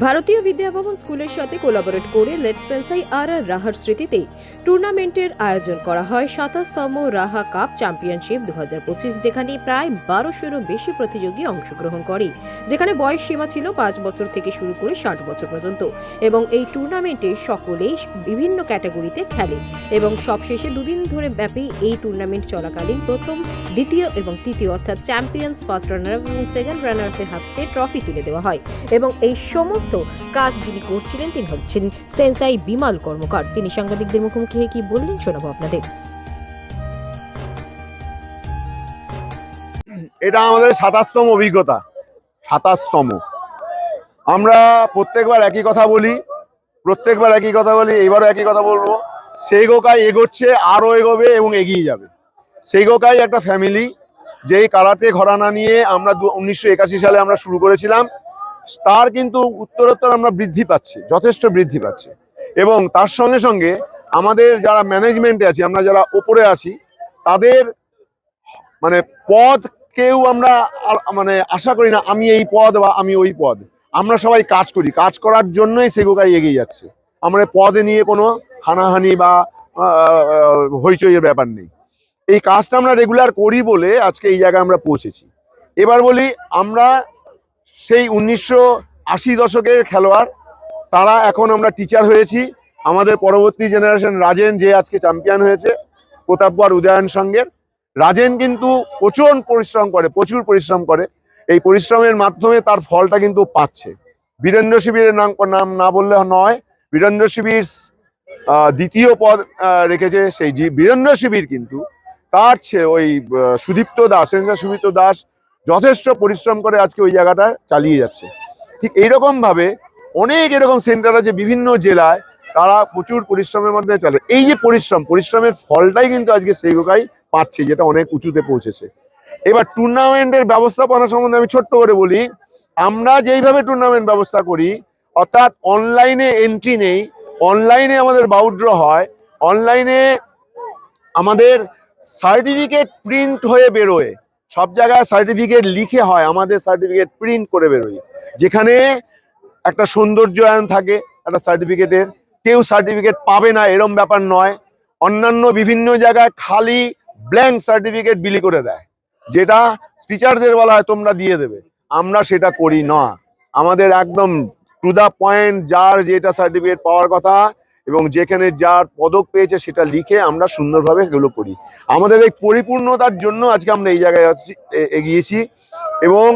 ভারতীয় বিদ্যাভবন স্কুলের সাথে কোলাবোরেট করে লেট সেন্সাই আর রাহার স্মৃতিতে টুর্নামেন্টের আয়োজন করা হয় ২৭তম রাহা কাপ চ্যাম্পিয়নশিপ ২০২৫, যেখানে প্রায় ১২০০-এরও বেশি প্রতিযোগী অংশগ্রহণ করে, যেখানে বয়স সীমা ছিল ৫ বছর থেকে শুরু করে ৬০ বছর পর্যন্ত। এবং এই টুর্নামেন্টে সকলেই বিভিন্ন ক্যাটাগরিতে খেলে এবং সবশেষে দুদিন ধরে ব্যাপী এই টুর্নামেন্ট চলাকালীন প্রথম, দ্বিতীয় এবং তৃতীয় অর্থাৎ চ্যাম্পিয়ন্স, ফার্স্ট রানার আপ এবং সেকেন্ড রানার আপের হাতে ট্রফি তুলে দেওয়া হয়। এবং এই সমস্ত কাজ যিনি করছিলেন তিনি হচ্ছেন সেন্সাই বিমল কর্মকার। তিনি সাংবাদিকদের মুখোমুখি হয়ে কি বললেন শোনাবো আপনাদের। এটা আমাদের ২৭তম অভিজ্ঞতা। ২৭তম। আমরা প্রত্যেকবার একই কথা বলি, এবারও একই কথা বলবো। সেইগোকাই এগোচ্ছে, আরও এগোবে এবং এগিয়ে যাবে। সেইগোকাই একটা ফ্যামিলি, যেই কারাতে ঘরানা নিয়ে আমরা ১৯৮১ সালে আমরা শুরু করেছিলাম, তার কিন্তু উত্তরোত্তর আমরা বৃদ্ধি পাচ্ছি, যথেষ্ট বৃদ্ধি পাচ্ছে। এবং তার সঙ্গে সঙ্গে আমাদের যারা ম্যানেজমেন্টে আছি, আমরা যারা ওপরে আছি, তাদের মানে পদ কেউ আমরা মানে আশা করি না আমি এই পদ বা আমি ওই পদ। আমরা সবাই কাজ করি, কাজ করার জন্যই সেগোকাই এগিয়ে যাচ্ছে। আমরা পদে নিয়ে কোনো হানাহানি বা হইচইয়ের ব্যাপার নেই। এই কাজটা আমরা রেগুলার করি বলে আজকে এই জায়গায় আমরা পৌঁছেছি। এবার বলি, আমরা সেই ১৯৮০ দশকের খেলোয়াড়, তারা এখন আমরা টিচার হয়েছি। আমাদের পরবর্তী জেনারেশন রাজেন, যে আজকে চ্যাম্পিয়ন হয়েছে প্রতাপ আর উদয়ন সঙ্গের, রাজেন কিন্তু প্রচুর পরিশ্রম করে। এই পরিশ্রমের মাধ্যমে তার ফলটা কিন্তু পাচ্ছে। বীরেন্দ্র শিবিরের নাম না বললে নয়। বীরেন্দ্র শিবির দ্বিতীয় পদ রেখেছে। সেই বীরেন্দ্র শিবির কিন্তু তার চেয়ে ওই সুদীপ্ত দাস যথেষ্ট পরিশ্রম করে আজকে ওই জায়গাটা চালিয়ে যাচ্ছে। ঠিক এইরকম ভাবে অনেক এরকম সেন্টার আছে বিভিন্ন জেলায়, তারা প্রচুর পরিশ্রমের মধ্যে চলে। এই যে পরিশ্রমের ফলটাই কিন্তু আজকে সেইগোকাই পাচ্ছে, যেটা অনেক উঁচুতে পৌঁছেছে। এবার টুর্নামেন্টের ব্যবস্থাপনা সম্বন্ধে আমি ছোট্ট করে বলি। আমরা যেইভাবে টুর্নামেন্ট ব্যবস্থা করি, অর্থাৎ অনলাইনে এন্ট্রি নেই, অনলাইনে আমাদের বাউড্র হয়, অনলাইনে আমাদের সার্টিফিকেট প্রিন্ট হয়ে বেরোয়, সব জায়গায় সার্টিফিকেট লিখে হয়, আমাদের সার্টিফিকেট প্রিন্ট করে বেরোয়, যেখানে একটা সৌন্দর্যায়ন থাকে একটা সার্টিফিকেটের। কেউ সার্টিফিকেট পাবে না এরম ব্যাপার নয়। অন্যান্য বিভিন্ন জায়গায় খালি ব্ল্যাঙ্ক সার্টিফিকেট বিলি করে দেয়, যেটা টিচারদের বলা হয় তোমরা দিয়ে দেবে। আমরা সেটা করি না। আমাদের একদম টু দা পয়েন্ট, যার যেটা সার্টিফিকেট পাওয়ার কথা এবং যেখানে যার পদক পেয়েছে সেটা লিখে আমরা সুন্দরভাবে এগুলো করি। আমাদের এই পরিপূর্ণতার জন্য আজকে আমরা এই জায়গায় এগিয়েছি এবং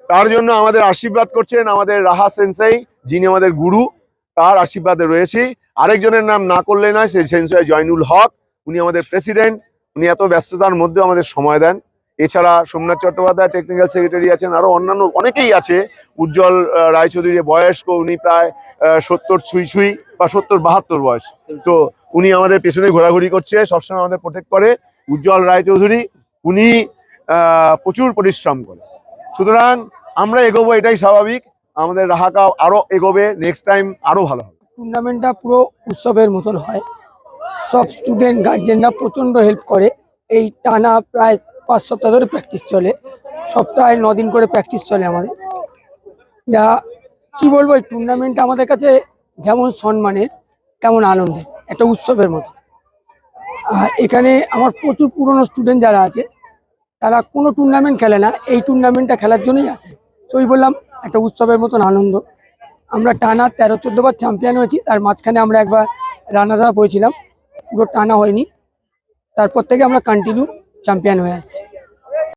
তার জন্য আমাদের আশীর্বাদ করছেন আমাদের রাহা সেন্সাই, যিনি আমাদের গুরু, তার আশীর্বাদে রয়েছি। আরেকজনের নাম না করলে নয়, সেই সেন্সাই জয়নুল হক, উনি আমাদের প্রেসিডেন্ট। উনি এত ব্যস্ততার মধ্যে আমাদের সময় দেন। এছাড়া সোমনাথ চট্টোপাধ্যায় টেকনিক্যাল সেক্রেটারি আছেন, আরো অন্যান্য অনেকেই আছে। উজ্জ্বল রায়চৌধুরী বয়স্ক, উনি প্রায় ৭০ ছুঁই বা ৭০-৭২ বয়স, তো উনি আমাদের পেছনে ঘোরাঘুরি করছে, সবসময় আমাদের প্রোটেক্ট করে। উজ্জ্বল রায়চৌধুরী, উনি প্রচুর পরিশ্রম করে। সুতরাং আমরা এগোবো, এটাই স্বাভাবিক। আমাদের রাহা কাপ আরো এগোবে, নেক্সট টাইম আরো ভালো হবে। টুর্নামেন্টটা পুরো উৎসবের মতন হয়। সব স্টুডেন্ট গার্জেনরা প্রচণ্ড হেল্প করে। এই টানা প্রায় ৫ সপ্তাহ ধরে প্র্যাকটিস চলে, সপ্তাহে ৯ দিন করে প্র্যাকটিস চলে আমাদের। যা কি বলবো, এই টুর্নামেন্টটা আমাদের কাছে যেমন সম্মানের তেমন আনন্দের, একটা উৎসবের মতো। এখানে আমার প্রচুর পুরনো স্টুডেন্ট যারা আছে, তারা কোনো টুর্নামেন্ট খেলে না, এই টুর্নামেন্টটা খেলার জন্যই আসে। তো ওই বললাম, একটা উৎসবের মতন আনন্দ। আমরা টানা ১৩-১৪ বার চ্যাম্পিয়ন হয়েছি, তার মাঝখানে আমরা একবার রানার আপ হয়েছিলাম, পুরো টানা হয়নি। তারপর থেকে আমরা কন্টিনিউ চ্যাম্পিয়ন হয়ে আসছি।